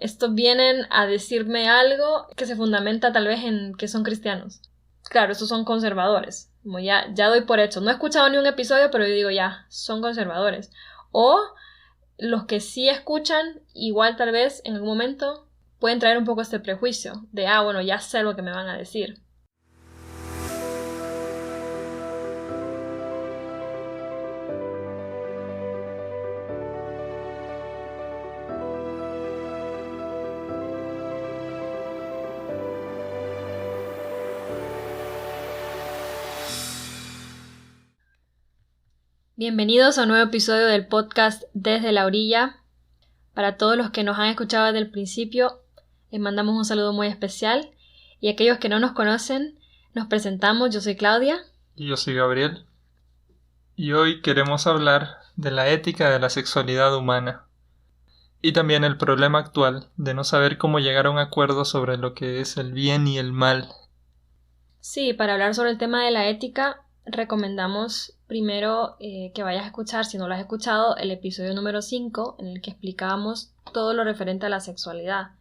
estos vienen a decirme algo que se fundamenta tal vez en que son cristianos. Claro, estos son conservadores. Como ya doy por hecho. No he escuchado ni un episodio, pero yo digo ya, son conservadores. O los que sí escuchan, igual tal vez en algún momento pueden traer un poco este prejuicio de, bueno, ya sé lo que me van a decir. Bienvenidos a un nuevo episodio del podcast Desde la Orilla. Para todos los que nos han escuchado desde el principio, les mandamos un saludo muy especial. Y aquellos que no nos conocen, nos presentamos. Yo soy Claudia. Y yo soy Gabriel. Y hoy queremos hablar de la ética de la sexualidad humana. Y también el problema actual de no saber cómo llegar a un acuerdo sobre lo que es el bien y el mal. Sí, para hablar sobre el tema de la ética, recomendamos primero que vayas a escuchar, si no lo has escuchado, el episodio número 5, en el que explicábamos todo lo referente a la sexualidad.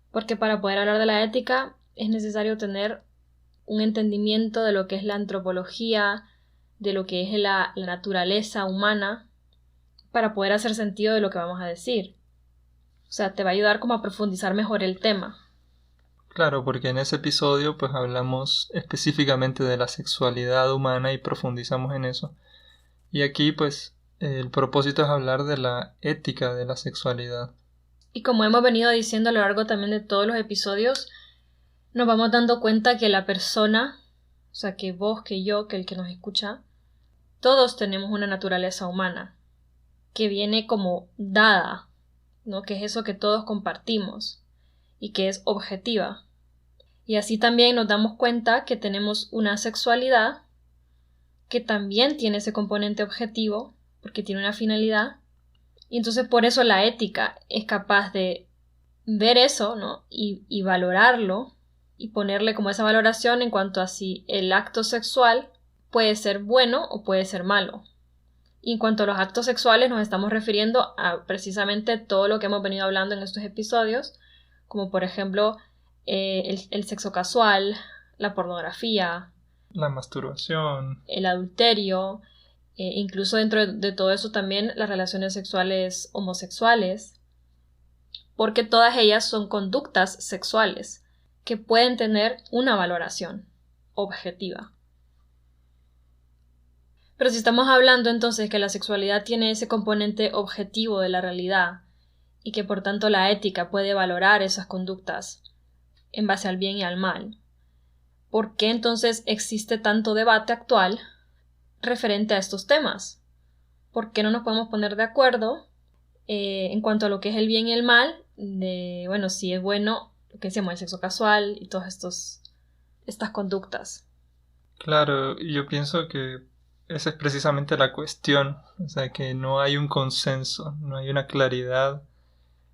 Porque para poder hablar de la ética es necesario tener un entendimiento de lo que es la antropología, de lo que es la naturaleza humana, para poder hacer sentido de lo que vamos a decir. O sea, te va a ayudar como a profundizar mejor el tema. Claro, porque en ese episodio pues hablamos específicamente de la sexualidad humana y profundizamos en eso. Y aquí pues el propósito es hablar de la ética de la sexualidad. Y como hemos venido diciendo a lo largo también de todos los episodios, nos vamos dando cuenta que la persona, o sea, que vos, que yo, que el que nos escucha, todos tenemos una naturaleza humana que viene como dada, ¿no? Que es eso que todos compartimos y que es objetiva. Y así también nos damos cuenta que tenemos una sexualidad que también tiene ese componente objetivo, porque tiene una finalidad. Y entonces por eso la ética es capaz de ver eso, ¿no? Y valorarlo y ponerle como esa valoración en cuanto a si el acto sexual puede ser bueno o puede ser malo. Y en cuanto a los actos sexuales nos estamos refiriendo a precisamente todo lo que hemos venido hablando en estos episodios, como por ejemplo el sexo casual, la pornografía, la masturbación, el adulterio, incluso dentro de todo eso también las relaciones sexuales homosexuales, porque todas ellas son conductas sexuales que pueden tener una valoración objetiva. Pero si estamos hablando entonces que la sexualidad tiene ese componente objetivo de la realidad y que por tanto la ética puede valorar esas conductas en base al bien y al mal, ¿por qué entonces existe tanto debate actual referente a estos temas? ¿Por qué no nos podemos poner de acuerdo en cuanto a lo que es el bien y el mal? De, bueno, si es bueno lo que decíamos, el sexo casual y todas estas conductas. Claro, yo pienso que esa es precisamente la cuestión, o sea que no hay un consenso, no hay una claridad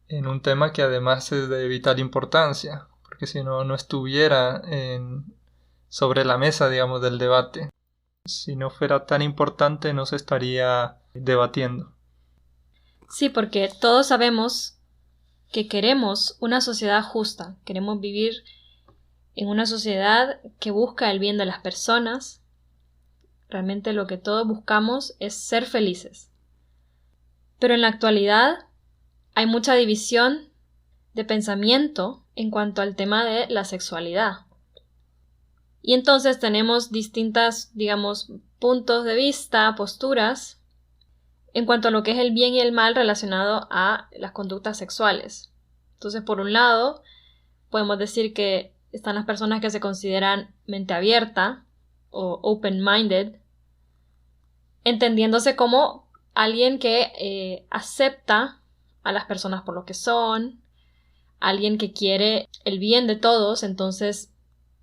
en un tema que además es de vital importancia, porque si no, no estuviera sobre la mesa, digamos, del debate. Si no fuera tan importante, no se estaría debatiendo. Sí, porque todos sabemos que queremos una sociedad justa, queremos vivir en una sociedad que busca el bien de las personas. Realmente lo que todos buscamos es ser felices. Pero en la actualidad hay mucha división de pensamiento en cuanto al tema de la sexualidad. Y entonces tenemos distintas, digamos, puntos de vista, posturas, en cuanto a lo que es el bien y el mal relacionado a las conductas sexuales. Entonces, por un lado, podemos decir que están las personas que se consideran mente abierta o open-minded, entendiéndose como alguien que acepta a las personas por lo que son, alguien que quiere el bien de todos, entonces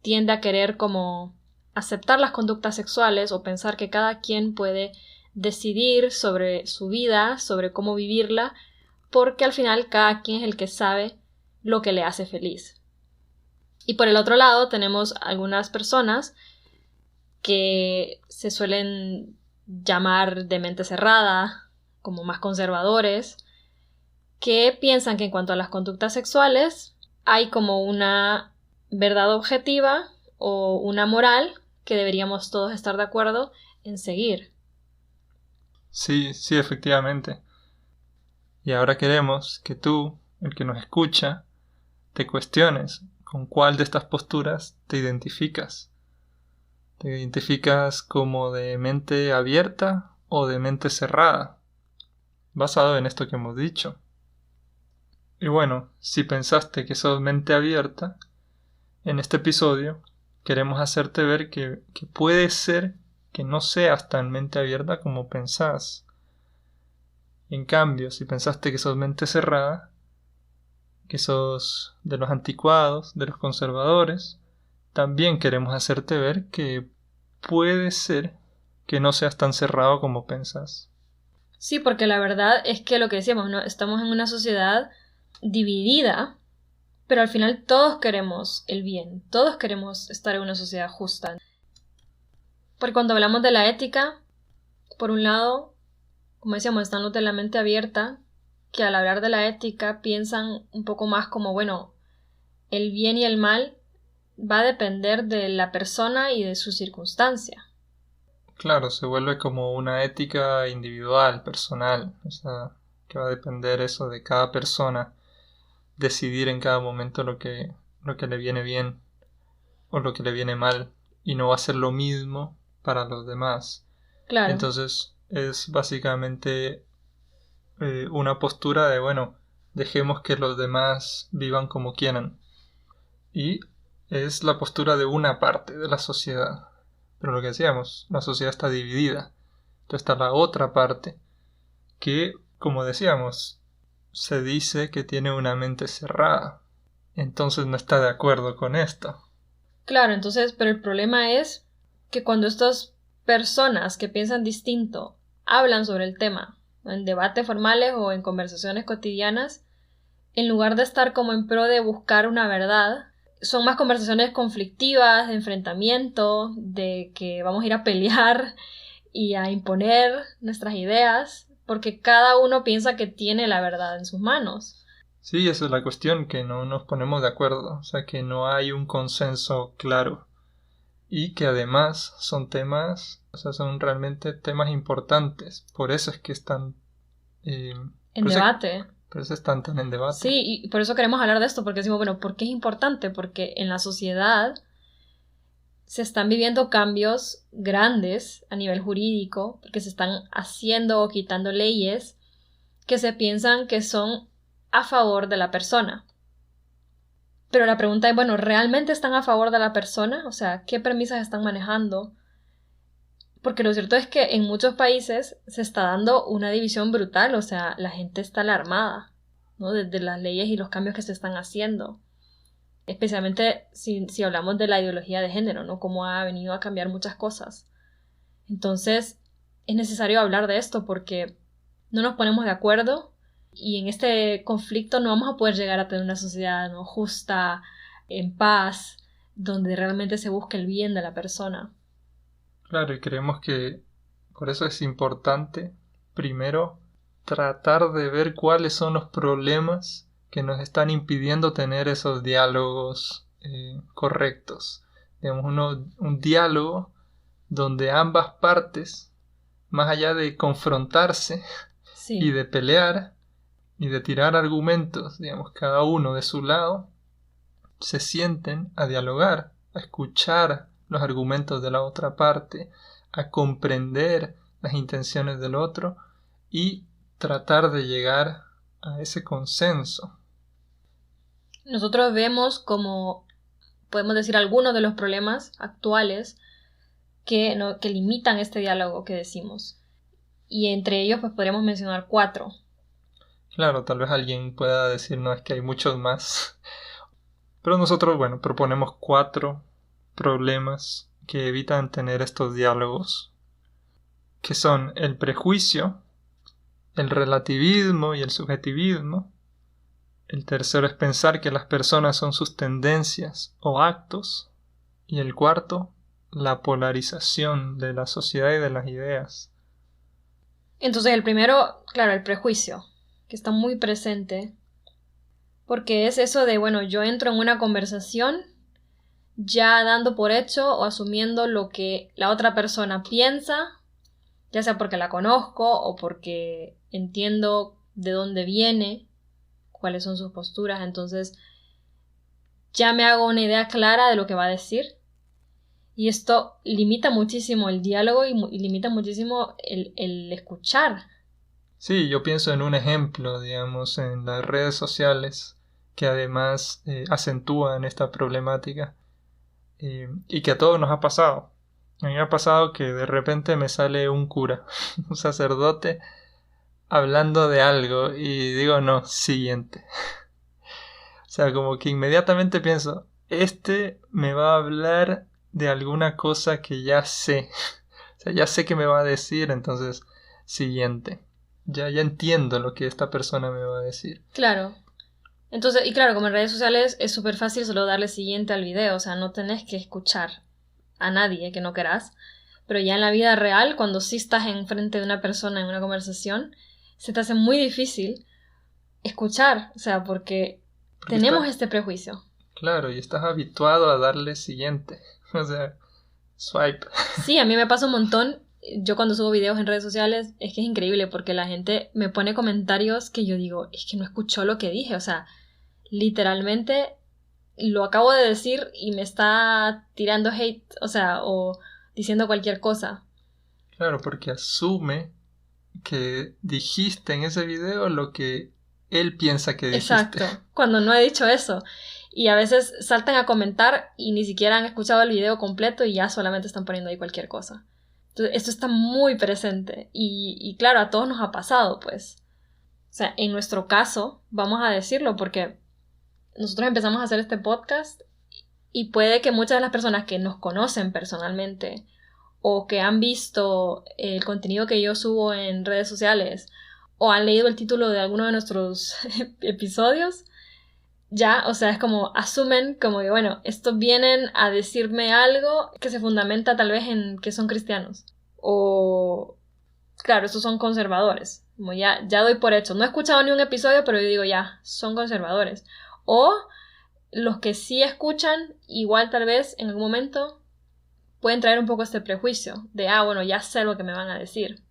tiende a querer como aceptar las conductas sexuales o pensar que cada quien puede decidir sobre su vida, sobre cómo vivirla, porque al final cada quien es el que sabe lo que le hace feliz. Y por el otro lado tenemos algunas personas que se suelen llamar de mente cerrada, como más conservadores, que piensan que en cuanto a las conductas sexuales hay como una verdad objetiva o una moral que deberíamos todos estar de acuerdo en seguir. Sí, sí, efectivamente. Y ahora queremos que tú, el que nos escucha, te cuestiones con cuál de estas posturas te identificas. ¿Te identificas como de mente abierta o de mente cerrada? Basado en esto que hemos dicho. Y bueno, si pensaste que sos mente abierta, en este episodio queremos hacerte ver que puede ser que no seas tan mente abierta como pensás. En cambio, si pensaste que sos mente cerrada, que sos de los anticuados, de los conservadores, también queremos hacerte ver que puede ser que no seas tan cerrado como pensás. Sí, porque la verdad es que lo que decíamos, ¿no? Estamos en una sociedad dividida, pero al final todos queremos el bien, todos queremos estar en una sociedad justa. Porque cuando hablamos de la ética, por un lado, como decíamos, están los de la mente abierta, que al hablar de la ética piensan un poco más como, bueno, el bien y el mal va a depender de la persona y de su circunstancia. Claro, se vuelve como una ética individual, personal, o sea, que va a depender eso de cada persona, decidir en cada momento lo que le viene bien o lo que le viene mal, y no va a ser lo mismo para los demás. Claro. Entonces es básicamente una postura de, bueno, dejemos que los demás vivan como quieran. Y es la postura de una parte de la sociedad. Pero lo que decíamos, la sociedad está dividida. Entonces está la otra parte que, como decíamos, se dice que tiene una mente cerrada. Entonces no está de acuerdo con esto. Claro, entonces, pero el problema es que cuando estas personas que piensan distinto hablan sobre el tema, en debates formales o en conversaciones cotidianas, en lugar de estar como en pro de buscar una verdad, son más conversaciones conflictivas, de enfrentamiento, de que vamos a ir a pelear y a imponer nuestras ideas, porque cada uno piensa que tiene la verdad en sus manos. Sí, esa es la cuestión, que no nos ponemos de acuerdo, o sea que no hay un consenso claro. Y que además son temas, o sea, son realmente temas importantes. Por eso es que están en debate. Por eso están tan en debate. Sí, y por eso queremos hablar de esto, porque decimos, bueno, ¿por qué es importante? Porque en la sociedad se están viviendo cambios grandes a nivel jurídico, porque se están haciendo o quitando leyes que se piensan que son a favor de la persona. Pero la pregunta es, bueno, ¿realmente están a favor de la persona? O sea, ¿qué premisas están manejando? Porque lo cierto es que en muchos países se está dando una división brutal, o sea, la gente está alarmada, ¿no? De las leyes y los cambios que se están haciendo. Especialmente si hablamos de la ideología de género, ¿no? Cómo ha venido a cambiar muchas cosas. Entonces, es necesario hablar de esto porque no nos ponemos de acuerdo y en este conflicto no vamos a poder llegar a tener una sociedad, ¿no? Justa, en paz, donde realmente se busque el bien de la persona. Claro, y creemos que por eso es importante, primero, tratar de ver cuáles son los problemas que nos están impidiendo tener esos diálogos correctos. Digamos, un diálogo donde ambas partes, más allá de confrontarse Sí. y de pelear y de tirar argumentos, digamos, cada uno de su lado, se sienten a dialogar, a escuchar los argumentos de la otra parte, a comprender las intenciones del otro y tratar de llegar a ese consenso. Nosotros vemos como, podemos decir, algunos de los problemas actuales que limitan este diálogo que decimos. Y entre ellos pues podríamos mencionar 4. Claro, tal vez alguien pueda decir, no, es que hay muchos más. Pero nosotros, bueno, proponemos 4 problemas que evitan tener estos diálogos, que son el prejuicio, el relativismo y el subjetivismo. El tercero es pensar que las personas son sus tendencias o actos. Y el cuarto, la polarización de la sociedad y de las ideas. Entonces el primero, claro, el prejuicio. que está muy presente, porque es eso de, bueno, yo entro en una conversación ya dando por hecho o asumiendo lo que la otra persona piensa, ya sea porque la conozco o porque entiendo de dónde viene, cuáles son sus posturas, entonces ya me hago una idea clara de lo que va a decir. Y esto limita muchísimo el diálogo y limita muchísimo el escuchar. Sí, yo pienso en un ejemplo, digamos, en las redes sociales que además acentúan esta problemática y que a todos nos ha pasado. A mí me ha pasado que de repente me sale un cura, un sacerdote, hablando de algo y digo, no, siguiente. O sea, como que inmediatamente pienso, este me va a hablar de alguna cosa que ya sé. O sea, ya sé que me va a decir, entonces, siguiente. Ya entiendo lo que esta persona me va a decir. Claro. Entonces, y claro, como en redes sociales es súper fácil solo darle siguiente al video, o sea, no tenés que escuchar a nadie que no querás. Pero ya en la vida real, cuando sí estás enfrente de una persona en una conversación, se te hace muy difícil escuchar, o sea, porque tenemos este prejuicio. Claro, y estás habituado a darle siguiente. O sea, swipe. Sí, a mí me pasa un montón. Yo cuando subo videos en redes sociales es que es increíble porque la gente me pone comentarios que yo digo, es que no escuchó lo que dije, o sea, literalmente lo acabo de decir y me está tirando hate, o sea, o diciendo cualquier cosa. Claro, porque asume que dijiste en ese video lo que él piensa que dijiste. Exacto, cuando no he dicho eso. Y a veces saltan a comentar y ni siquiera han escuchado el video completo y ya solamente están poniendo ahí cualquier cosa. Entonces, esto está muy presente y claro, a todos nos ha pasado, pues. O sea, en nuestro caso, vamos a decirlo porque nosotros empezamos a hacer este podcast y puede que muchas de las personas que nos conocen personalmente o que han visto el contenido que yo subo en redes sociales o han leído el título de alguno de nuestros episodios, ya, o sea, es como asumen como que, bueno, estos vienen a decirme algo que se fundamenta tal vez en que son cristianos. O, claro, estos son conservadores. Como ya doy por hecho. No he escuchado ni un episodio, pero yo digo ya, son conservadores. O los que sí escuchan, igual tal vez en algún momento pueden traer un poco este prejuicio de, bueno, ya sé lo que me van a decir.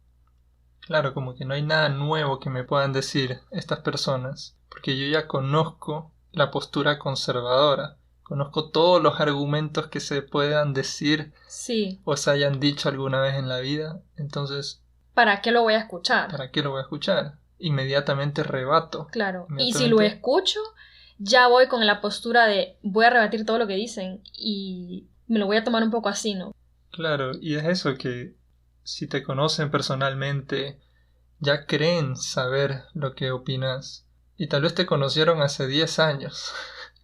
Claro, como que no hay nada nuevo que me puedan decir estas personas, porque yo ya conozco la postura conservadora, conozco todos los argumentos que se puedan decir sí. o se hayan dicho alguna vez en la vida, entonces... ¿Para qué lo voy a escuchar? ¿Para qué lo voy a escuchar? Inmediatamente rebato. Claro, y si lo escucho, ya voy con la postura de voy a rebatir todo lo que dicen y me lo voy a tomar un poco así, ¿no? Claro, y es eso que si te conocen personalmente, ya creen saber lo que opinas. Y tal vez te conocieron hace 10 años.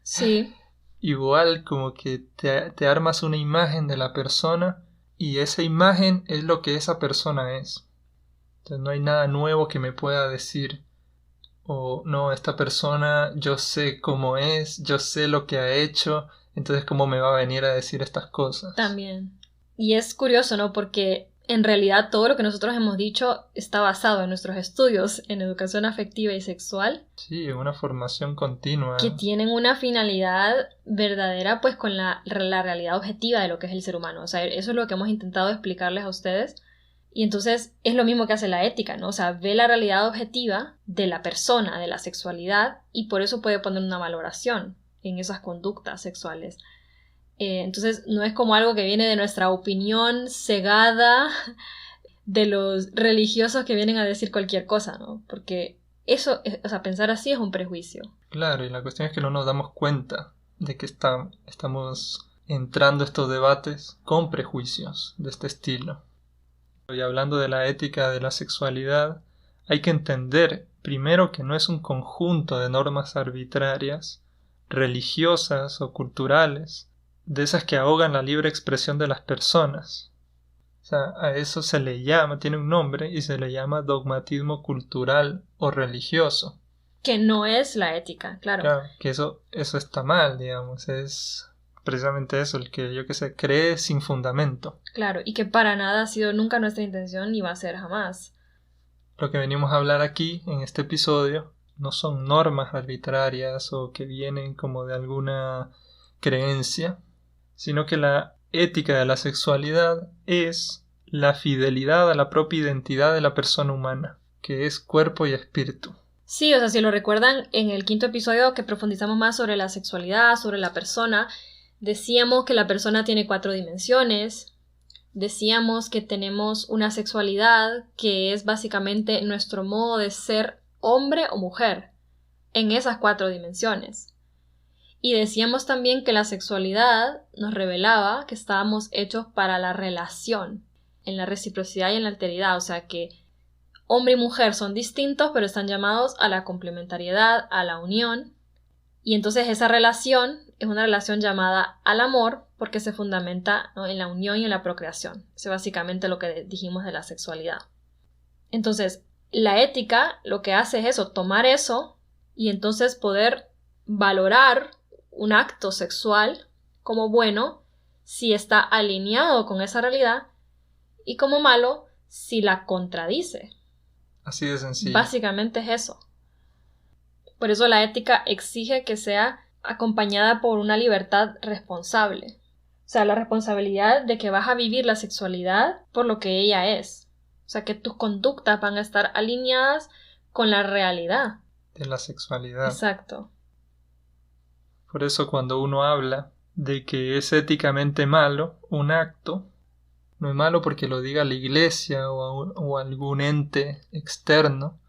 Sí. Igual como que te armas una imagen de la persona y esa imagen es lo que esa persona es. Entonces no hay nada nuevo que me pueda decir. O no, esta persona yo sé cómo es, yo sé lo que ha hecho, entonces cómo me va a venir a decir estas cosas. También. Y es curioso, ¿no? Porque en realidad todo lo que nosotros hemos dicho está basado en nuestros estudios en educación afectiva y sexual. Sí, en una formación continua. Que tienen una finalidad verdadera pues con la realidad objetiva de lo que es el ser humano. O sea, eso es lo que hemos intentado explicarles a ustedes. Y entonces es lo mismo que hace la ética, ¿no? O sea, ve la realidad objetiva de la persona, de la sexualidad, y por eso puede poner una valoración en esas conductas sexuales. Entonces no es como algo que viene de nuestra opinión cegada de los religiosos que vienen a decir cualquier cosa, ¿no? Porque eso, o sea, pensar así es un prejuicio. Claro, y la cuestión es que no nos damos cuenta de que estamos entrando a estos debates con prejuicios de este estilo. Y hablando de la ética de la sexualidad, hay que entender primero que no es un conjunto de normas arbitrarias, religiosas o culturales, de esas que ahogan la libre expresión de las personas. O sea, a eso se le llama, tiene un nombre y se le llama dogmatismo cultural o religioso. Que no es la ética, claro. Claro, que eso está mal, digamos, es precisamente eso, el que yo que sé, cree sin fundamento. Claro, y que para nada ha sido nunca nuestra intención ni va a ser jamás. lo que venimos a hablar aquí en este episodio no son normas arbitrarias o que vienen como de alguna creencia, sino que la ética de la sexualidad es la fidelidad a la propia identidad de la persona humana, que es cuerpo y espíritu. Sí, o sea, si lo recuerdan, en el 5º episodio que profundizamos más sobre la sexualidad, sobre la persona, decíamos que la persona tiene 4 dimensiones, decíamos que tenemos una sexualidad que es básicamente nuestro modo de ser hombre o mujer, en esas 4 dimensiones. Y decíamos también que la sexualidad nos revelaba que estábamos hechos para la relación, en la reciprocidad y en la alteridad, o sea que hombre y mujer son distintos, pero están llamados a la complementariedad, a la unión. Y entonces esa relación es una relación llamada al amor porque se fundamenta, ¿no?, en la unión y en la procreación. Eso es básicamente lo que dijimos de la sexualidad. Entonces, la ética lo que hace es eso, tomar eso y entonces poder valorar un acto sexual como bueno si está alineado con esa realidad y como malo si la contradice. Así de sencillo. Básicamente es eso. Por eso la ética exige que sea acompañada por una libertad responsable. O sea, la responsabilidad de que vas a vivir la sexualidad por lo que ella es. O sea, que tus conductas van a estar alineadas con la realidad de la sexualidad. Exacto. Por eso cuando uno habla de que es éticamente malo un acto, no es malo porque lo diga la iglesia o algún ente externo,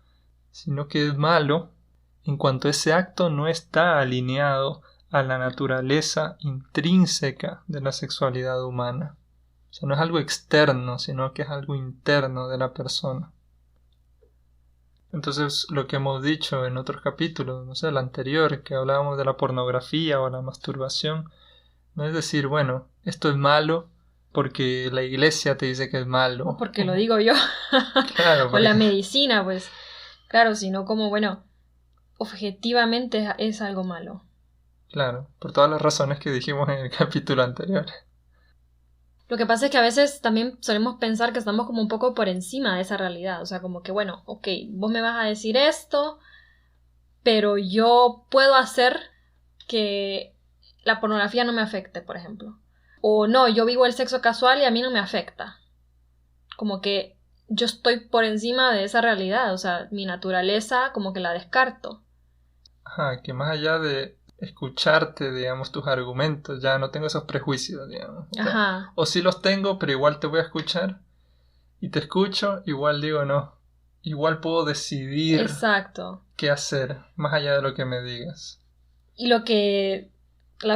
sino que es malo en cuanto ese acto no está alineado a la naturaleza intrínseca de la sexualidad humana. O sea, no es algo externo, sino que es algo interno de la persona. Entonces, lo que hemos dicho en otros capítulos, no sé, el anterior, que hablábamos de la pornografía o la masturbación, no es decir, bueno, esto es malo porque la iglesia te dice que es malo. O porque lo digo yo. Claro, o la medicina, pues. Claro, sino como, bueno, objetivamente es algo malo. Claro, por todas las razones que dijimos en el capítulo anterior. Lo que pasa es que a veces también solemos pensar que estamos como un poco por encima de esa realidad. O sea, como que, bueno, ok, vos me vas a decir esto, pero yo puedo hacer que la pornografía no me afecte, por ejemplo. O no, yo vivo el sexo casual y a mí no me afecta. Como que yo estoy por encima de esa realidad. O sea, mi naturaleza como que la descarto. Ajá, que más allá de escucharte, digamos, tus argumentos, ya no tengo esos prejuicios, digamos. Ajá. O sí los tengo, pero igual te voy a escuchar. Y te escucho, igual digo no. Igual puedo decidir Exacto. qué hacer, más allá de lo que me digas. Y la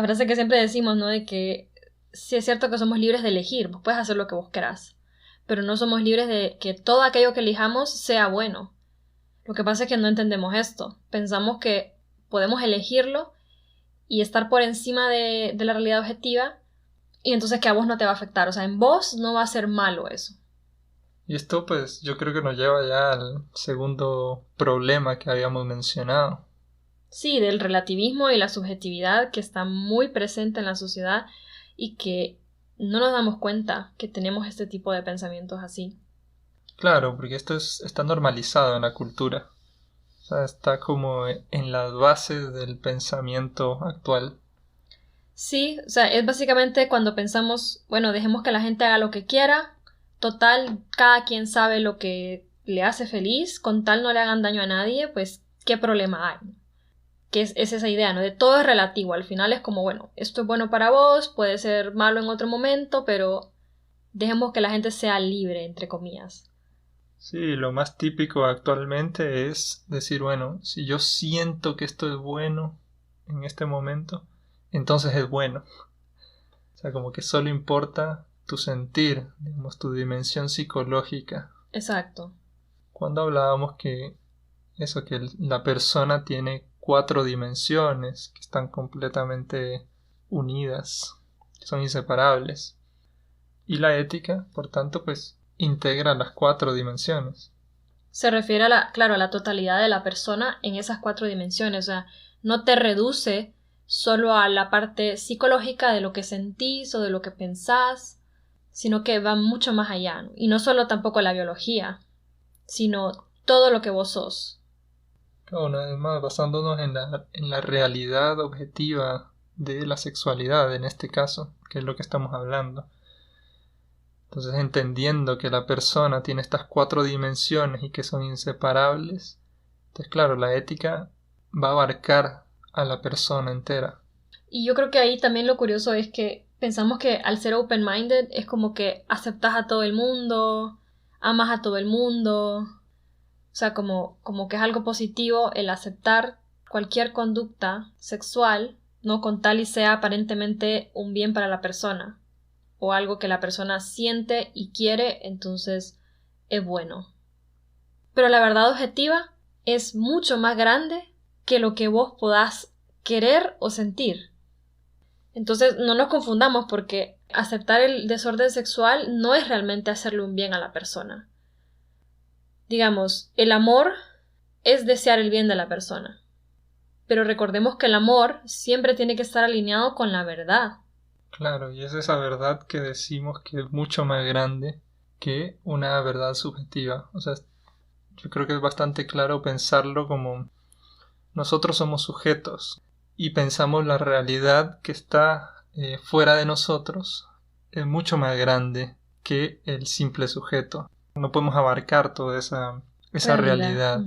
frase que siempre decimos, ¿no? De que sí es cierto que somos libres de elegir, vos puedes hacer lo que vos querás, pero no somos libres de que todo aquello que elijamos sea bueno. Lo que pasa es que no entendemos esto. Pensamos que podemos elegirlo y estar por encima de la realidad objetiva y entonces que a vos no te va a afectar. O sea, en vos no va a ser malo eso. Y esto pues yo creo que nos lleva ya al segundo problema que habíamos mencionado. Sí, del relativismo y la subjetividad que está muy presente en la sociedad y que no nos damos cuenta que tenemos este tipo de pensamientos así. Claro, porque esto está normalizado en la cultura. O sea, está como en las bases del pensamiento actual. Sí, o sea, es básicamente cuando pensamos, bueno, dejemos que la gente haga lo que quiera, total, cada quien sabe lo que le hace feliz, con tal no le hagan daño a nadie, pues, ¿qué problema hay? Que es esa idea, ¿no? De todo es relativo, al final es como, bueno, esto es bueno para vos, puede ser malo en otro momento, pero dejemos que la gente sea libre, entre comillas. Sí, lo más típico actualmente es decir, bueno, si yo siento que esto es bueno en este momento, entonces es bueno. O sea, como que solo importa tu sentir, digamos, tu dimensión psicológica. Exacto. Cuando hablábamos que la persona tiene 4 dimensiones que están completamente unidas, que son inseparables. Y la ética, por tanto, pues integra las 4 dimensiones. Se refiere a la totalidad de la persona en esas 4 dimensiones, o sea, no te reduce solo a la parte psicológica de lo que sentís o de lo que pensás, sino que va mucho más allá, ¿no? Y no solo tampoco la biología, sino todo lo que vos sos. Una vez más, basándonos en la realidad objetiva de la sexualidad, en este caso, que es lo que estamos hablando. Entonces, entendiendo que la persona tiene estas 4 dimensiones y que son inseparables, entonces, claro, la ética va a abarcar a la persona entera. Y yo creo que ahí también lo curioso es que pensamos que al ser open-minded es como que aceptas a todo el mundo, amas a todo el mundo. O sea, como que es algo positivo el aceptar cualquier conducta sexual, ¿no? Con tal y sea aparentemente un bien para la persona. O algo que la persona siente y quiere, entonces es bueno. Pero la verdad objetiva es mucho más grande que lo que vos podás querer o sentir. Entonces no nos confundamos porque aceptar el desorden sexual no es realmente hacerle un bien a la persona. Digamos, el amor es desear el bien de la persona. Pero recordemos que el amor siempre tiene que estar alineado con la verdad. Claro, y es esa verdad que decimos que es mucho más grande que una verdad subjetiva. O sea, yo creo que es bastante claro pensarlo como nosotros somos sujetos y pensamos la realidad que está fuera de nosotros es mucho más grande que el simple sujeto. No podemos abarcar toda esa realidad.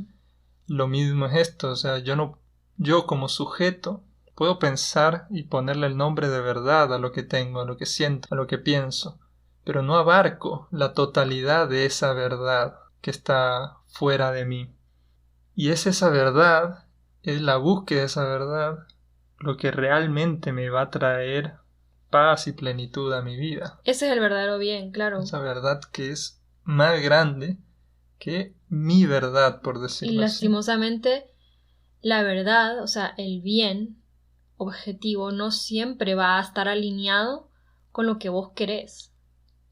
Lo mismo es esto, o sea, yo como sujeto puedo pensar y ponerle el nombre de verdad a lo que tengo, a lo que siento, a lo que pienso, pero no abarco la totalidad de esa verdad que está fuera de mí. Y es esa verdad, es la búsqueda de esa verdad, lo que realmente me va a traer paz y plenitud a mi vida. Ese es el verdadero bien, claro. Esa verdad que es más grande que mi verdad, por decirlo así. Y lastimosamente, la verdad, o sea, el bien objetivo no siempre va a estar alineado con lo que vos querés,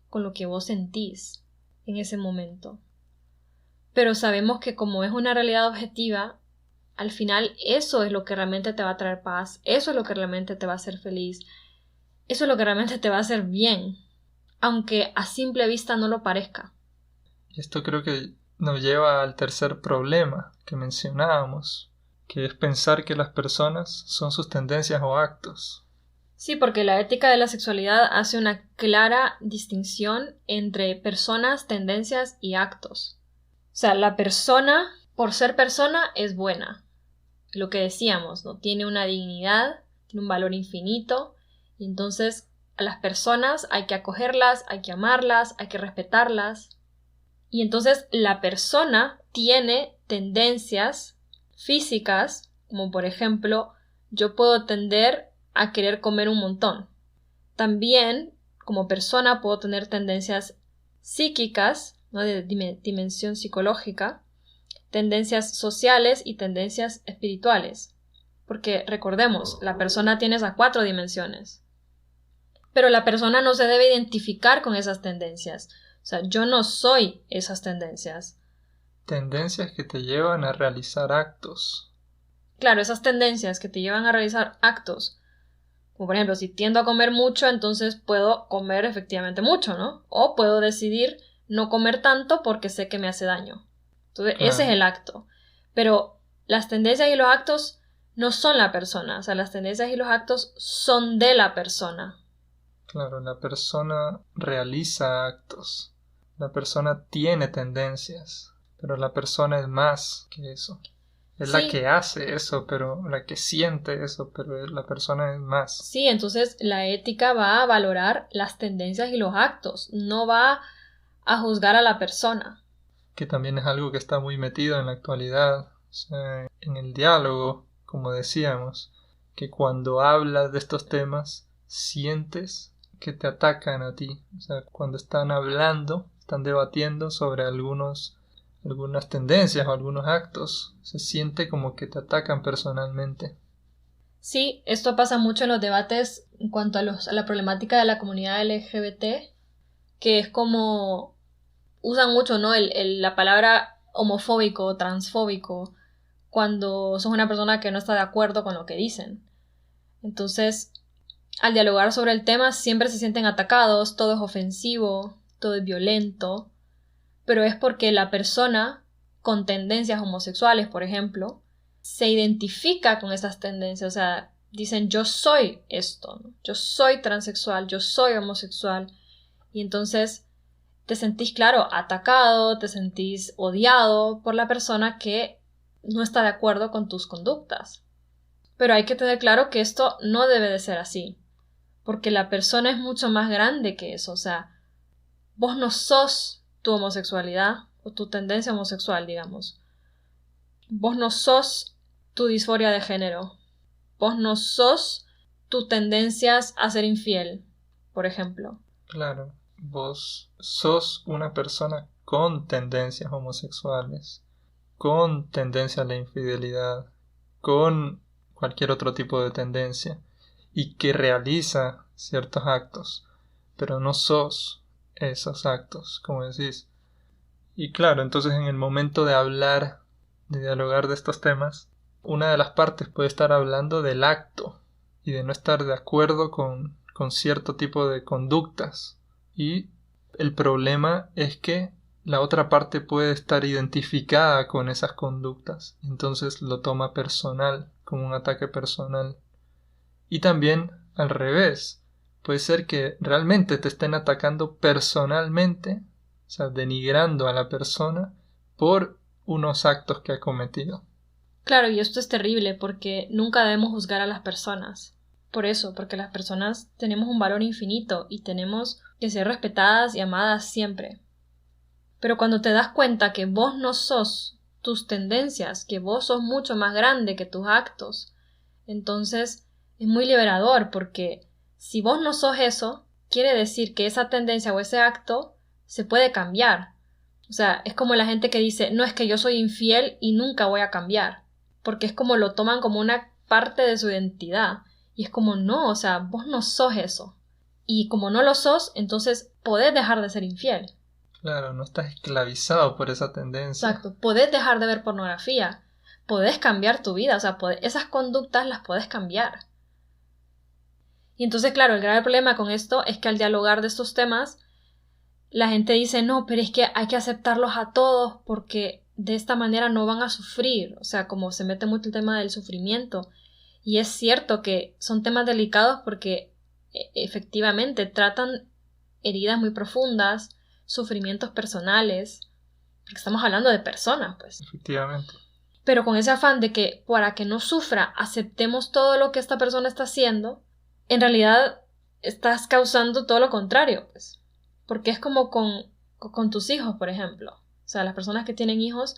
con lo que vos sentís en ese momento. Pero sabemos que como es una realidad objetiva, al final eso es lo que realmente te va a traer paz, eso es lo que realmente te va a hacer feliz, eso es lo que realmente te va a hacer bien, aunque a simple vista no lo parezca. Y esto creo que nos lleva al tercer problema que mencionábamos, que es pensar que las personas son sus tendencias o actos. Sí, porque la ética de la sexualidad hace una clara distinción entre personas, tendencias y actos. O sea, la persona, por ser persona, es buena. Lo que decíamos, ¿no? Tiene una dignidad, tiene un valor infinito, y entonces a las personas hay que acogerlas, hay que amarlas, hay que respetarlas. Y entonces la persona tiene tendencias físicas, como por ejemplo, yo puedo tender a querer comer un montón. También, como persona, puedo tener tendencias psíquicas, ¿no? De dimensión psicológica, tendencias sociales y tendencias espirituales. Porque recordemos, la persona tiene esas 4 dimensiones. Pero la persona no se debe identificar con esas tendencias. O sea, yo no soy esas tendencias. Tendencias que te llevan a realizar actos. Claro, esas tendencias que te llevan a realizar actos. Como por ejemplo, si tiendo a comer mucho, entonces puedo comer efectivamente mucho, ¿no? O puedo decidir no comer tanto porque sé que me hace daño. Entonces, ese es el acto. Pero las tendencias y los actos no son la persona. O sea, las tendencias y los actos son de la persona. Claro, la persona realiza actos. La persona tiene tendencias. Pero la persona es más que eso. Es la que hace eso, pero la que siente eso, pero la persona es más. Sí, entonces la ética va a valorar las tendencias y los actos, no va a juzgar a la persona. Que también es algo que está muy metido en la actualidad, o sea, en el diálogo, como decíamos, que cuando hablas de estos temas sientes que te atacan a ti, o sea, cuando están hablando, están debatiendo sobre algunas tendencias o algunos actos, se siente como que te atacan personalmente. Sí, esto pasa mucho en los debates en cuanto a la problemática de la comunidad LGBT, que es como usan mucho, ¿no? La palabra homofóbico o transfóbico cuando sos una persona que no está de acuerdo con lo que dicen. Entonces, al dialogar sobre el tema siempre se sienten atacados, todo es ofensivo, todo es violento, pero es porque la persona con tendencias homosexuales, por ejemplo, se identifica con esas tendencias, o sea, dicen yo soy esto, ¿no? Yo soy transexual, yo soy homosexual, y entonces te sentís, claro, atacado, te sentís odiado por la persona que no está de acuerdo con tus conductas. Pero hay que tener claro que esto no debe de ser así, porque la persona es mucho más grande que eso, o sea, vos no sos tu homosexualidad o tu tendencia homosexual, digamos. Vos no sos tu disforia de género. Vos no sos tus tendencias a ser infiel, por ejemplo. Claro, vos sos una persona con tendencias homosexuales, con tendencia a la infidelidad, con cualquier otro tipo de tendencia, y que realiza ciertos actos, pero no sos esos actos, como decís. Y claro, entonces en el momento de hablar, de dialogar de estos temas, una de las partes puede estar hablando del acto y de no estar de acuerdo con cierto tipo de conductas. Y el problema es que la otra parte puede estar identificada con esas conductas, entonces lo toma personal, como un ataque personal. Y también al revés, puede ser que realmente te estén atacando personalmente, o sea, denigrando a la persona por unos actos que ha cometido. Claro, y esto es terrible porque nunca debemos juzgar a las personas. Por eso, porque las personas tenemos un valor infinito y tenemos que ser respetadas y amadas siempre. Pero cuando te das cuenta que vos no sos tus tendencias, que vos sos mucho más grande que tus actos, entonces es muy liberador porque si vos no sos eso, quiere decir que esa tendencia o ese acto se puede cambiar. O sea, es como la gente que dice, no, es que yo soy infiel y nunca voy a cambiar, porque es como lo toman como una parte de su identidad. Y es como, no, o sea, vos no sos eso. Y como no lo sos, entonces podés dejar de ser infiel. Claro, no estás esclavizado por esa tendencia. Exacto, podés dejar de ver pornografía, podés cambiar tu vida, o sea, esas conductas las podés cambiar. Y entonces, claro, el grave problema con esto es que al dialogar de estos temas, la gente dice, no, pero es que hay que aceptarlos a todos porque de esta manera no van a sufrir, o sea, como se mete mucho el tema del sufrimiento. Y es cierto que son temas delicados porque efectivamente tratan heridas muy profundas, sufrimientos personales, porque estamos hablando de personas, pues. Efectivamente. Pero con ese afán de que para que no sufra aceptemos todo lo que esta persona está haciendo, en realidad estás causando todo lo contrario, pues. Porque es como con tus hijos, por ejemplo. O sea, las personas que tienen hijos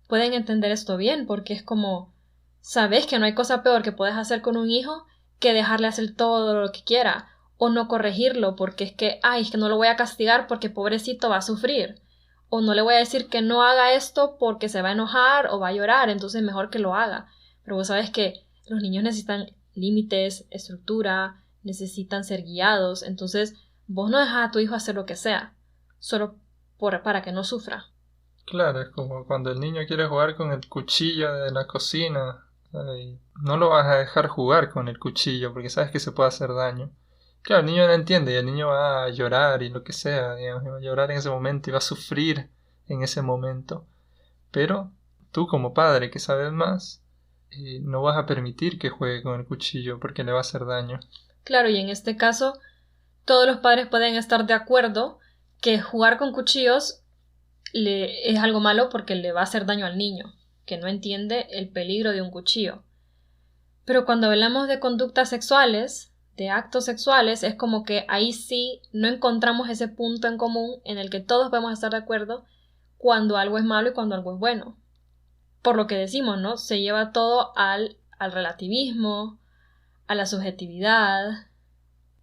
pueden entender esto bien, porque es como, sabes que no hay cosa peor que puedes hacer con un hijo que dejarle hacer todo lo que quiera, o no corregirlo, porque es que, ay, es que no lo voy a castigar porque pobrecito va a sufrir, o no le voy a decir que no haga esto porque se va a enojar o va a llorar, entonces mejor que lo haga. Pero vos sabes que los niños necesitan límites, estructura, necesitan ser guiados, entonces vos no dejas a tu hijo hacer lo que sea, solo para que no sufra. Claro, es como cuando el niño quiere jugar con el cuchillo de la cocina. Y no lo vas a dejar jugar con el cuchillo porque sabes que se puede hacer daño. Claro, el niño no entiende y el niño va a llorar y lo que sea, digamos, va a llorar en ese momento y va a sufrir en ese momento. Pero tú como padre que sabes más, no vas a permitir que juegue con el cuchillo porque le va a hacer daño. Claro, y en este caso todos los padres pueden estar de acuerdo que jugar con cuchillos es algo malo porque le va a hacer daño al niño, que no entiende el peligro de un cuchillo. Pero cuando hablamos de conductas sexuales, de actos sexuales, es como que ahí sí no encontramos ese punto en común en el que todos podemos estar de acuerdo cuando algo es malo y cuando algo es bueno. Por lo que decimos, ¿no? Se lleva todo al relativismo, a la subjetividad,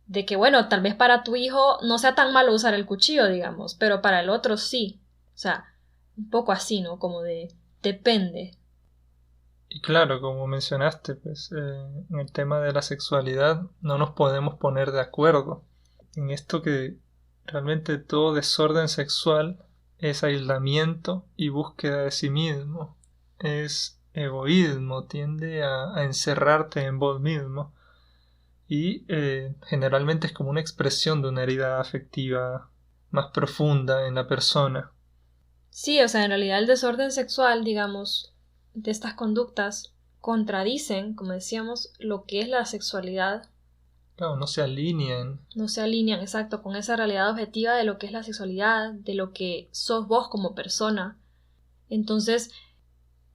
de que, bueno, tal vez para tu hijo no sea tan malo usar el cuchillo, digamos, pero para el otro sí. O sea, un poco así, ¿no? Como de depende. Y claro, como mencionaste, pues en el tema de la sexualidad no nos podemos poner de acuerdo. En esto que realmente todo desorden sexual es aislamiento y búsqueda de sí mismo. Es egoísmo, tiende a encerrarte en vos mismo. Y generalmente es como una expresión de una herida afectiva más profunda en la persona. Sí, o sea, en realidad el desorden sexual, digamos, de estas conductas contradicen, como decíamos, lo que es la sexualidad. Claro, no se alinean. No se alinean, exacto, con esa realidad objetiva de lo que es la sexualidad, de lo que sos vos como persona. Entonces,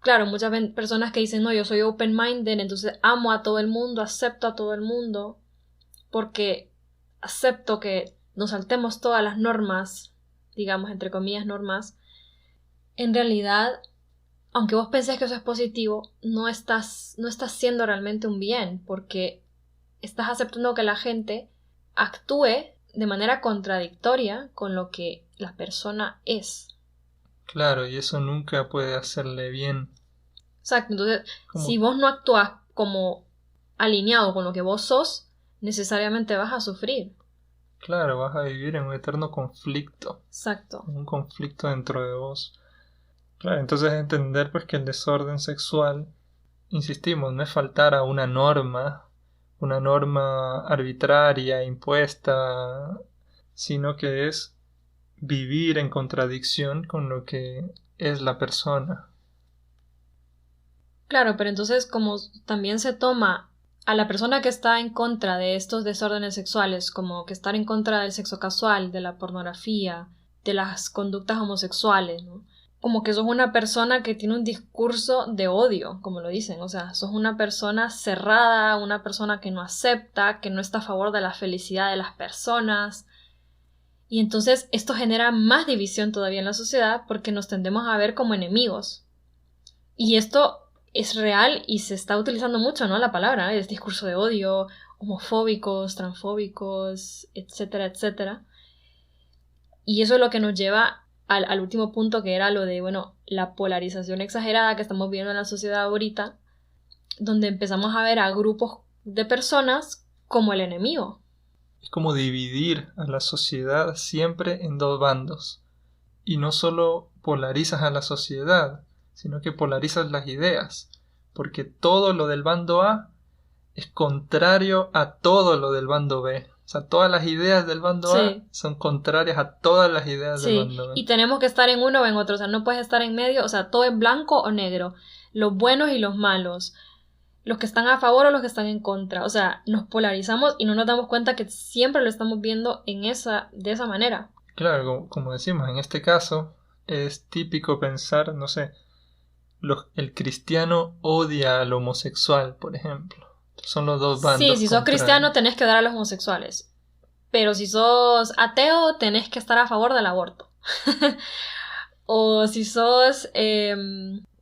claro, muchas personas que dicen, no, yo soy open-minded, entonces amo a todo el mundo, acepto a todo el mundo, porque acepto que nos saltemos todas las normas, digamos, entre comillas, normas. En realidad, aunque vos pensés que eso es positivo, no estás siendo realmente un bien, porque estás aceptando que la gente actúe de manera contradictoria con lo que la persona es. Claro, y eso nunca puede hacerle bien. Exacto, entonces, Como, si vos no actúas como alineado con lo que vos sos, necesariamente vas a sufrir. claro, vas a vivir en un eterno conflicto, Exacto. un conflicto dentro de vos. Claro, entonces entender pues que el desorden sexual, insistimos, no es faltar a una norma arbitraria, impuesta, sino que es vivir en contradicción con lo que es la persona. Claro, pero entonces como también se toma a la persona que está en contra de estos desórdenes sexuales, como que estar en contra del sexo casual, de la pornografía, de las conductas homosexuales, ¿no? Como que sos una persona que tiene un discurso de odio, como lo dicen, o sea, sos una persona cerrada, una persona que no acepta, que no está a favor de la felicidad de las personas. Y entonces esto genera más división todavía en la sociedad porque nos tendemos a ver como enemigos. Y esto es real y se está utilizando mucho, ¿no? La palabra, el discurso de odio, homofóbicos, transfóbicos, etcétera, etcétera. Y eso es lo que nos lleva al último punto, que era lo de, bueno, la polarización exagerada que estamos viendo en la sociedad ahorita, donde empezamos a ver a grupos de personas como el enemigo. Es como dividir a la sociedad siempre en dos bandos. Y no solo polarizas a la sociedad, sino que polarizas las ideas. Porque todo lo del bando A es contrario a todo lo del bando B. O sea, todas las ideas del bando A son contrarias a todas las ideas del bando B. Y tenemos que estar en uno o en otro. O sea, no puedes estar en medio. O sea, todo es blanco o negro. Los buenos y los malos. Los que están a favor o los que están en contra. O sea, nos polarizamos y no nos damos cuenta que siempre lo estamos viendo de esa manera. Claro, como decimos, en este caso es típico pensar, no sé, el cristiano odia al homosexual, por ejemplo. Son los dos bandos. Sí, si sos cristiano tenés que odiar a los homosexuales. Pero si sos ateo tenés que estar a favor del aborto. O si sos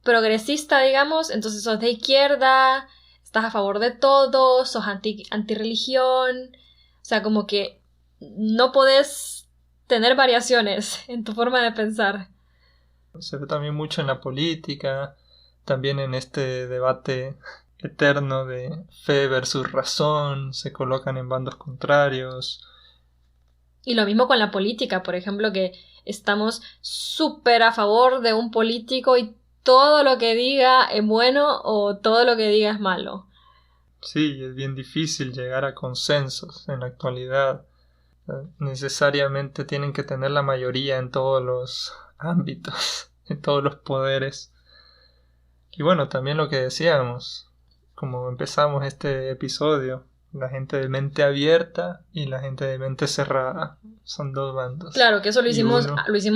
progresista, digamos, entonces sos de izquierda, estás a favor de todo, sos antirreligión. O sea, como que no podés tener variaciones en tu forma de pensar. Se ve también mucho en la política, también en este debate eterno de fe versus razón, se colocan en bandos contrarios. Y lo mismo con la política, por ejemplo, que estamos súper a favor de un político y todo lo que diga es bueno o todo lo que diga es malo. Sí, es bien difícil llegar a consensos en la actualidad. Necesariamente tienen que tener la mayoría en todos los ámbitos, en todos los poderes. Y bueno, también lo que decíamos, como empezamos este episodio, la gente de mente abierta y la gente de mente cerrada son dos bandos. Claro, que eso lo hicimos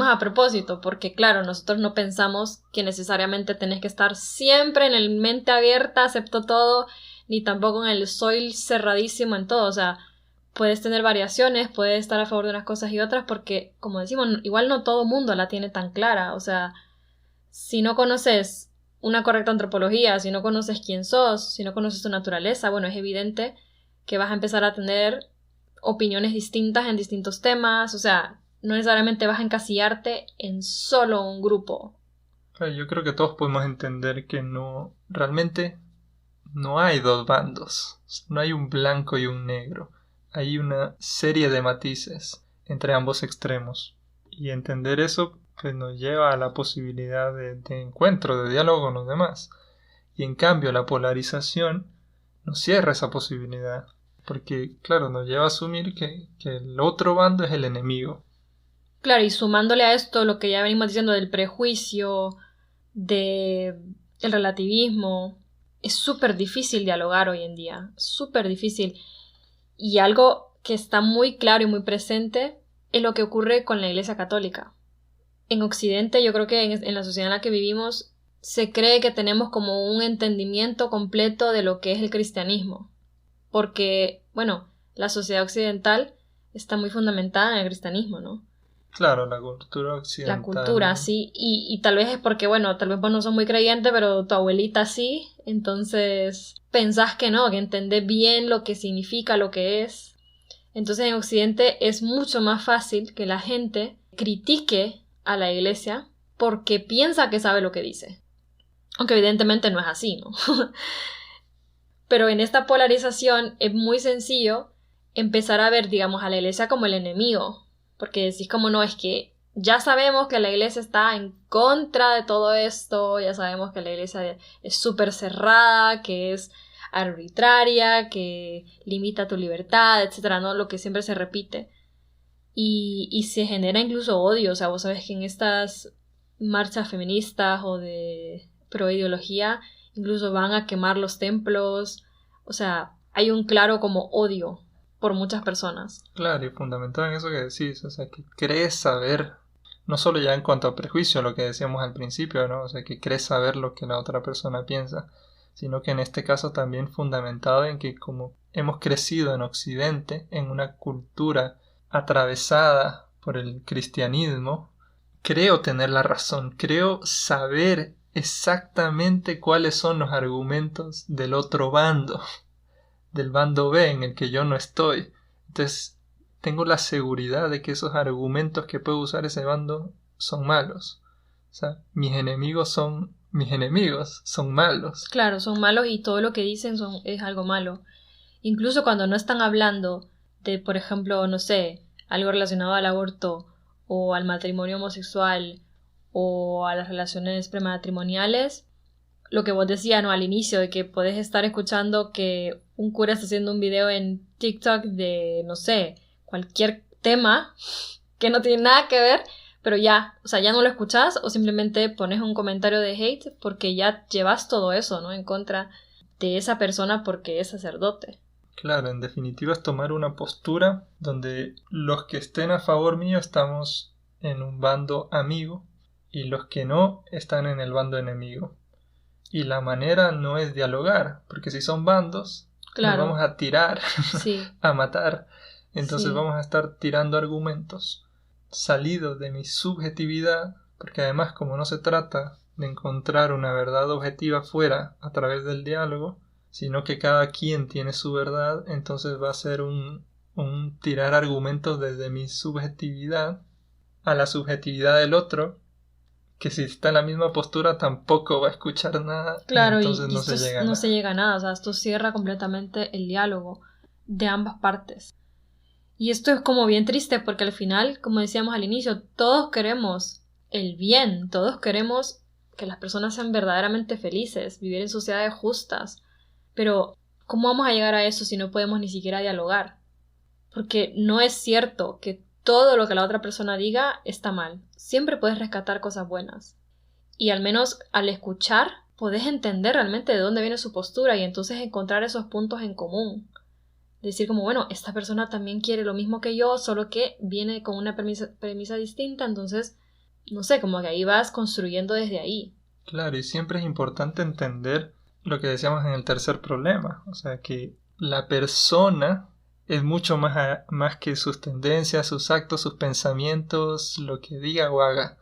a propósito, porque claro, nosotros no pensamos que necesariamente tenés que estar siempre en el mente abierta, acepto todo, ni tampoco en el soy cerradísimo en todo. O sea, puedes tener variaciones, puedes estar a favor de unas cosas y otras, porque como decimos, igual no todo mundo la tiene tan clara. O sea, si no conoces una correcta antropología, si no conoces quién sos, si no conoces tu naturaleza, bueno, es evidente que vas a empezar a tener opiniones distintas en distintos temas. O sea, no necesariamente vas a encasillarte en solo un grupo. Yo creo que todos podemos entender que realmente no hay dos bandos, no hay un blanco y un negro, hay una serie de matices entre ambos extremos. Y entender eso pues nos lleva a la posibilidad de encuentro, de diálogo con los demás. Y en cambio la polarización nos cierra esa posibilidad. Porque, claro, nos lleva a asumir que el otro bando es el enemigo. Claro, y sumándole a esto lo que ya venimos diciendo del prejuicio, del relativismo, es súper difícil dialogar hoy en día, súper difícil. Y algo que está muy claro y muy presente es lo que ocurre con la Iglesia Católica. En Occidente, yo creo que en la sociedad en la que vivimos, se cree que tenemos como un entendimiento completo de lo que es el cristianismo. Porque, bueno, la sociedad occidental está muy fundamentada en el cristianismo, ¿no? Claro, la cultura occidental. La cultura, sí. Y tal vez es porque, bueno, tal vez vos no sos muy creyente, pero tu abuelita sí. Entonces pensás que no, que entendés bien lo que significa, lo que es. Entonces en Occidente es mucho más fácil que la gente critique a la iglesia porque piensa que sabe lo que dice. Aunque evidentemente no es así, ¿no? Pero en esta polarización es muy sencillo empezar a ver, digamos, a la iglesia como el enemigo. Porque decís como no, es que ya sabemos que la iglesia está en contra de todo esto, ya sabemos que la iglesia es súper cerrada, que es arbitraria, que limita tu libertad, etcétera, ¿no? Lo que siempre se repite. Y se genera incluso odio, o sea, vos sabés que en estas marchas feministas o de proideología incluso van a quemar los templos, o sea, hay un claro como odio por muchas personas. Claro, y fundamentado en eso que decís, o sea, que crees saber, no solo ya en cuanto a prejuicio, lo que decíamos al principio, ¿no? O sea, que crees saber lo que la otra persona piensa, sino que en este caso también fundamentado en que como hemos crecido en Occidente, en una cultura atravesada por el cristianismo, creo tener la razón, creo saber exactamente cuáles son los argumentos del otro bando, del bando B en el que yo no estoy. Entonces, tengo la seguridad de que esos argumentos que puede usar ese bando son malos. O sea, mis enemigos son malos. Claro, son malos y todo lo que dicen es algo malo. Incluso cuando no están hablando de, por ejemplo, no sé, algo relacionado al aborto o al matrimonio homosexual o a las relaciones prematrimoniales, lo que vos decías, ¿no? Al inicio, de que podés estar escuchando que un cura está haciendo un video en TikTok de, no sé, cualquier tema que no tiene nada que ver, pero ya, o sea, ya no lo escuchás o simplemente pones un comentario de hate porque ya llevas todo eso, ¿no? En contra de esa persona porque es sacerdote. Claro, en definitiva es tomar una postura donde los que estén a favor mío estamos en un bando amigo y los que no están en el bando enemigo. Y la manera no es dialogar, porque si son bandos, claro, nos vamos a tirar, sí, a matar. Entonces sí, vamos a estar tirando argumentos salidos de mi subjetividad, porque además como no se trata de encontrar una verdad objetiva fuera a través del diálogo, sino que cada quien tiene su verdad, entonces va a ser un tirar argumentos desde mi subjetividad a la subjetividad del otro, que si está en la misma postura tampoco va a escuchar nada. claro, entonces y no se llega a no nada. se llega a nada, o sea, esto cierra completamente el diálogo de ambas partes. Y esto es como bien triste porque al final, como decíamos al inicio, todos queremos el bien, todos queremos que las personas sean verdaderamente felices, vivir en sociedades justas. Pero, ¿cómo vamos a llegar a eso si no podemos ni siquiera dialogar? Porque no es cierto que todo lo que la otra persona diga está mal. Siempre puedes rescatar cosas buenas. Y al menos al escuchar, podés entender realmente de dónde viene su postura y entonces encontrar esos puntos en común. Decir como, bueno, esta persona también quiere lo mismo que yo, solo que viene con una premisa distinta, entonces, no sé, como que ahí vas construyendo desde ahí. Claro, y siempre es importante entender lo que decíamos en el tercer problema, o sea, que la persona es mucho más que sus tendencias, sus actos, sus pensamientos, lo que diga o haga.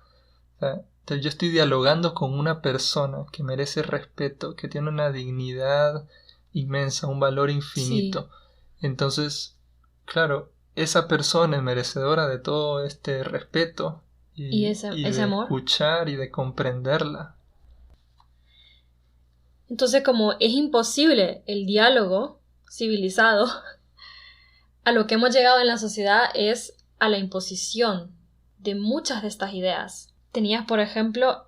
O sea, yo estoy dialogando con una persona que merece respeto, que tiene una dignidad inmensa, un valor infinito. Sí. Entonces, claro, esa persona es merecedora de todo este respeto y ese de amor. Escuchar y de comprenderla. Entonces, como es imposible el diálogo civilizado, a lo que hemos llegado en la sociedad es a la imposición de muchas de estas ideas. Tenías, por ejemplo,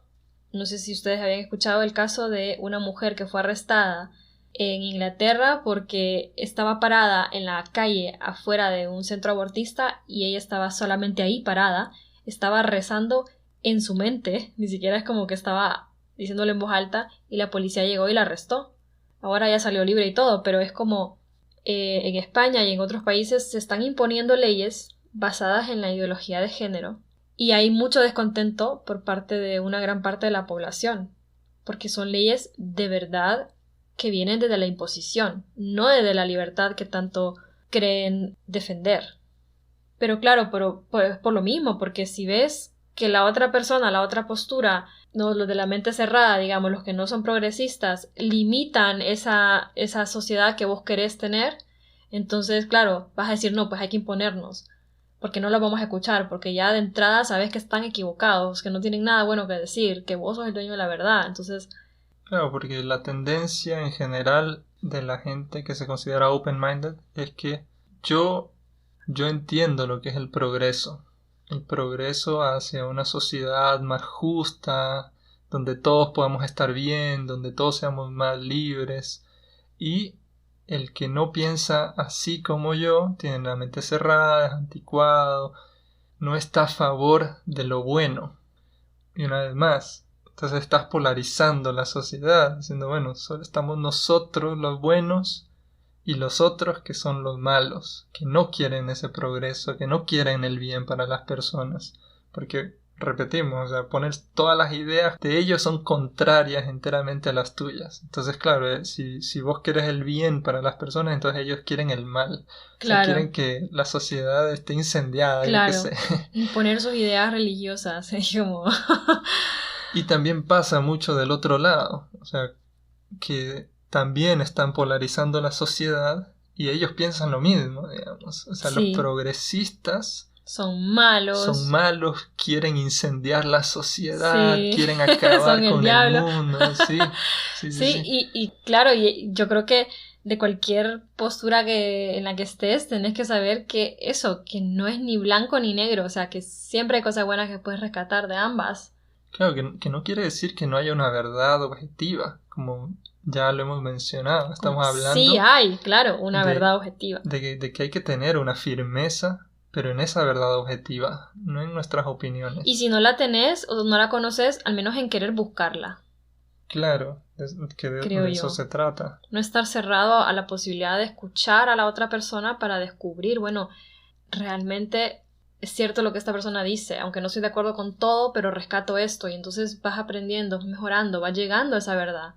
no sé si ustedes habían escuchado el caso de una mujer que fue arrestada en Inglaterra porque estaba parada en la calle afuera de un centro abortista y ella estaba solamente ahí parada. estaba rezando en su mente, ni siquiera es como que estaba diciéndolo en voz alta, y la policía llegó y la arrestó. Ahora ya salió libre y todo, pero es como en España y en otros países se están imponiendo leyes basadas en la ideología de género, y hay mucho descontento por parte de una gran parte de la población, porque son leyes de verdad que vienen desde la imposición, no desde la libertad que tanto creen defender. Pero claro, por lo mismo, porque si ves que la otra persona, la otra postura, no, los de la mente cerrada, digamos, los que no son progresistas, limitan esa sociedad que vos querés tener, entonces, claro, vas a decir, no, pues hay que imponernos, porque no los vamos a escuchar, porque ya de entrada sabes que están equivocados, que no tienen nada bueno que decir, que vos sos el dueño de la verdad, entonces... Claro, porque la tendencia en general de la gente que se considera open-minded es que yo entiendo lo que es el progreso hacia una sociedad más justa, donde todos podamos estar bien, donde todos seamos más libres, y el que no piensa así como yo, tiene la mente cerrada, es anticuado, no está a favor de lo bueno. Y una vez más, entonces estás polarizando la sociedad, diciendo, bueno, solo estamos nosotros los buenos y los otros que son los malos, que no quieren ese progreso, que no quieren el bien para las personas. Porque, repetimos, o sea, poner todas las ideas de ellos son contrarias enteramente a las tuyas. Entonces, claro, si vos querés el bien para las personas, entonces ellos quieren el mal. Claro. O sea, quieren que la sociedad esté incendiada, claro. yo qué sé. Imponer sus ideas religiosas, es como... Y también pasa mucho del otro lado, o sea, que también están polarizando la sociedad y ellos piensan lo mismo, digamos. O sea, Sí. los progresistas son malos, quieren incendiar la sociedad, Sí. quieren acabar Son el con diablo. el mundo. Sí. Y claro, yo creo que de cualquier postura en la que estés, tenés que saber que eso, que no es ni blanco ni negro, o sea, que siempre hay cosas buenas que puedes rescatar de ambas. Claro, que no quiere decir que no haya una verdad objetiva, como ya lo hemos mencionado. Estamos hablando... Sí hay, claro, una verdad objetiva. De que hay que tener una firmeza, pero en esa verdad objetiva, no en nuestras opiniones. Y si no la tenés o no la conoces, al menos en querer buscarla. Claro, que de eso se trata. No estar cerrado a la posibilidad de escuchar a la otra persona para descubrir, bueno, realmente es cierto lo que esta persona dice, aunque no estoy de acuerdo con todo, pero rescato esto, y entonces vas aprendiendo, mejorando, vas llegando a esa verdad.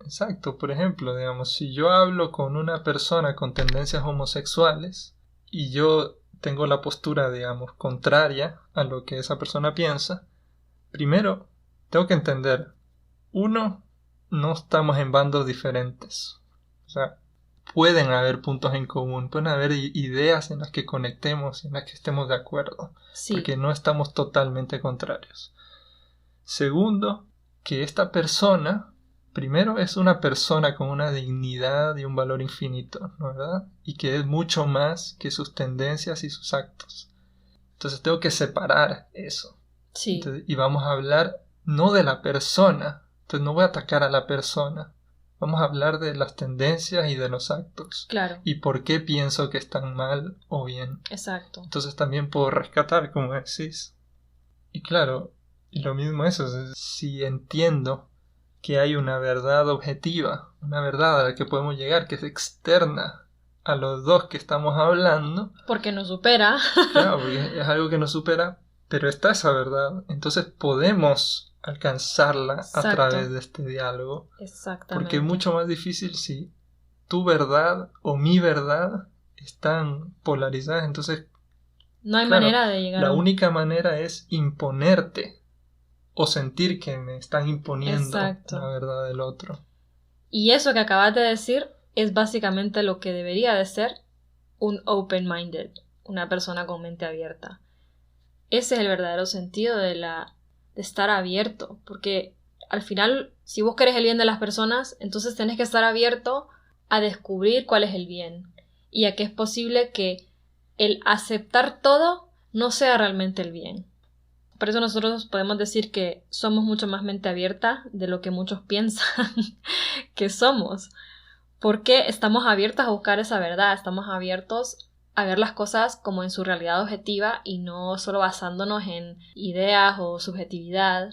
Exacto, por ejemplo, digamos, si yo hablo con una persona con tendencias homosexuales y yo tengo la postura, digamos, contraria a lo que esa persona piensa, primero tengo que entender, uno, no estamos en bandos diferentes, o sea, pueden haber puntos en común, pueden haber ideas en las que conectemos, en las que estemos de acuerdo, Sí. porque no estamos totalmente contrarios. Segundo, que esta persona, primero, es una persona con una dignidad y un valor infinito, ¿no? ¿Verdad? Y que es mucho más que sus tendencias y sus actos. Entonces tengo que separar eso. Sí. Entonces, y vamos a hablar no de la persona, entonces no voy a atacar a la persona. Vamos a hablar de las tendencias y de los actos. Claro. Y por qué pienso que están mal o bien. Exacto. Entonces también puedo rescatar, como decís. Y claro, y lo mismo eso, si entiendo que hay una verdad objetiva, una verdad a la que podemos llegar, que es externa a los dos que estamos hablando. Porque nos supera. Claro, porque es algo que nos supera, pero está esa verdad. Entonces podemos alcanzarla Exacto. a través de este diálogo. Exactamente. Porque es mucho más difícil si tu verdad o mi verdad están polarizadas. Entonces, no hay claro, manera de llegar la única manera es imponerte o sentir que me están imponiendo Exacto. la verdad del otro. Y eso que acabas de decir es básicamente lo que debería de ser un open-minded, una persona con mente abierta. Ese es el verdadero sentido de estar abierto, porque al final, si vos querés el bien de las personas, entonces tenés que estar abierto a descubrir cuál es el bien y a que es posible que el aceptar todo no sea realmente el bien. Por eso nosotros podemos decir que somos mucho más mente abierta de lo que muchos piensan que somos, porque estamos abiertos a buscar esa verdad, estamos abiertos a ver las cosas como en su realidad objetiva y no solo basándonos en ideas o subjetividad.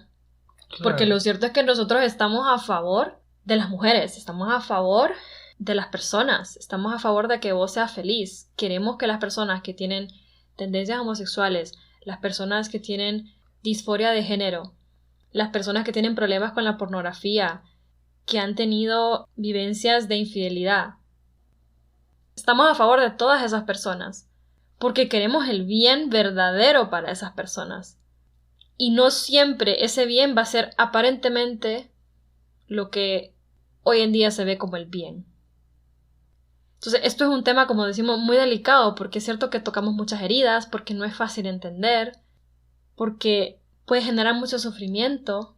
Claro. Porque lo cierto es que nosotros estamos a favor de las mujeres, estamos a favor de las personas, estamos a favor de que vos seas feliz. Queremos que las personas que tienen tendencias homosexuales, las personas que tienen disforia de género, las personas que tienen problemas con la pornografía, que han tenido vivencias de infidelidad. Estamos a favor de todas esas personas, porque queremos el bien verdadero para esas personas. Y no siempre ese bien va a ser aparentemente lo que hoy en día se ve como el bien. Entonces, esto es un tema, como decimos, muy delicado, porque es cierto que tocamos muchas heridas, porque no es fácil entender, porque puede generar mucho sufrimiento,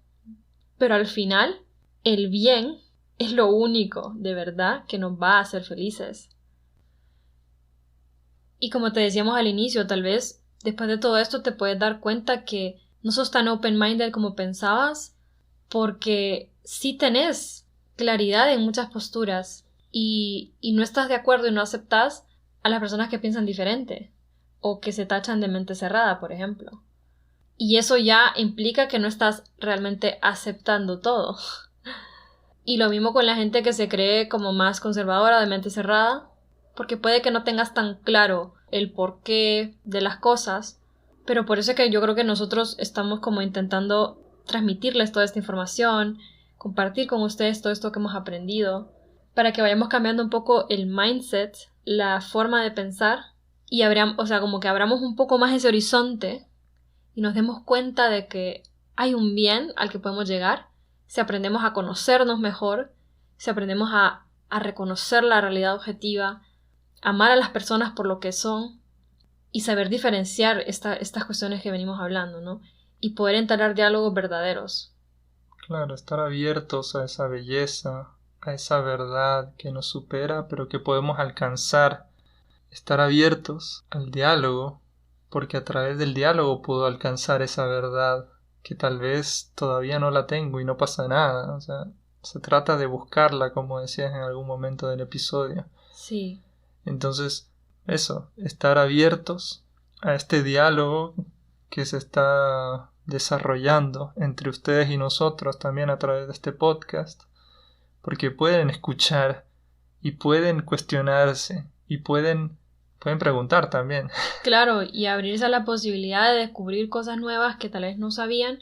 pero al final, el bien es lo único, de verdad, que nos va a hacer felices. Y como te decíamos al inicio, tal vez, después de todo esto, te puedes dar cuenta que no sos tan open-minded como pensabas, porque sí tenés claridad en muchas posturas y no estás de acuerdo y no aceptás a las personas que piensan diferente o que se tachan de mente cerrada, por ejemplo. Y eso ya implica que no estás realmente aceptando todo. Y lo mismo con la gente que se cree como más conservadora, de mente cerrada, porque puede que no tengas tan claro el porqué de las cosas, pero por eso es que yo creo que nosotros estamos como intentando transmitirles toda esta información, compartir con ustedes todo esto que hemos aprendido, para que vayamos cambiando un poco el mindset, la forma de pensar, y como que abramos un poco más ese horizonte y nos demos cuenta de que hay un bien al que podemos llegar si aprendemos a conocernos mejor, si aprendemos a reconocer la realidad objetiva, amar a las personas por lo que son y saber diferenciar estas cuestiones que venimos hablando, ¿no? Y poder entablar diálogos verdaderos. Claro, estar abiertos a esa belleza, a esa verdad que nos supera, pero que podemos alcanzar. Estar abiertos al diálogo, porque a través del diálogo puedo alcanzar esa verdad que tal vez todavía no la tengo y no pasa nada. O sea, se trata de buscarla, como decías en algún momento del episodio. Sí. Entonces, eso, estar abiertos a este diálogo que se está desarrollando entre ustedes y nosotros también a través de este podcast, porque pueden escuchar y pueden cuestionarse y pueden preguntar también. Claro, y abrirse a la posibilidad de descubrir cosas nuevas que tal vez no sabían,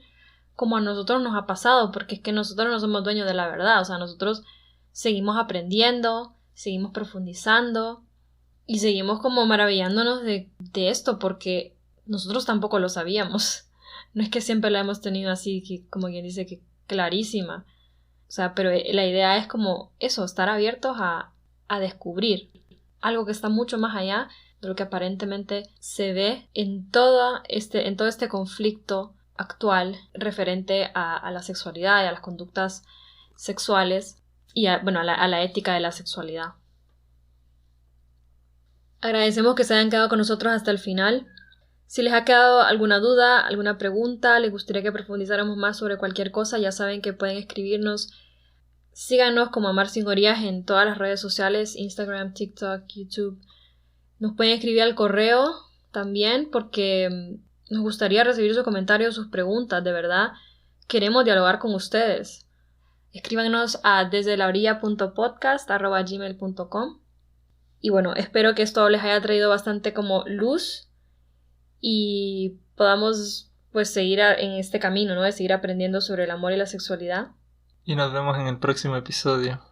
como a nosotros nos ha pasado, porque es que nosotros no somos dueños de la verdad, o sea, nosotros seguimos aprendiendo, seguimos profundizando y seguimos como maravillándonos de esto, porque nosotros tampoco lo sabíamos. No es que siempre la hemos tenido así, que, como quien dice, que clarísima. O sea, pero la idea es como eso, estar abiertos a descubrir algo que está mucho más allá de lo que aparentemente se ve en todo este conflicto actual referente a la sexualidad y a las conductas sexuales y a la ética de la sexualidad. Agradecemos que se hayan quedado con nosotros hasta el final. Si les ha quedado alguna duda, alguna pregunta, les gustaría que profundizáramos más sobre cualquier cosa, ya saben que pueden escribirnos. Síganos como Amar Sin Orillas en todas las redes sociales, Instagram, TikTok, YouTube. Nos pueden escribir al correo también porque nos gustaría recibir sus comentarios, sus preguntas, de verdad. Queremos dialogar con ustedes. Escríbanos a desdelaorilla.podcast@gmail.com. Y bueno, espero que esto les haya traído bastante como luz y podamos pues seguir en este camino, ¿no? De seguir aprendiendo sobre el amor y la sexualidad. Y nos vemos en el próximo episodio.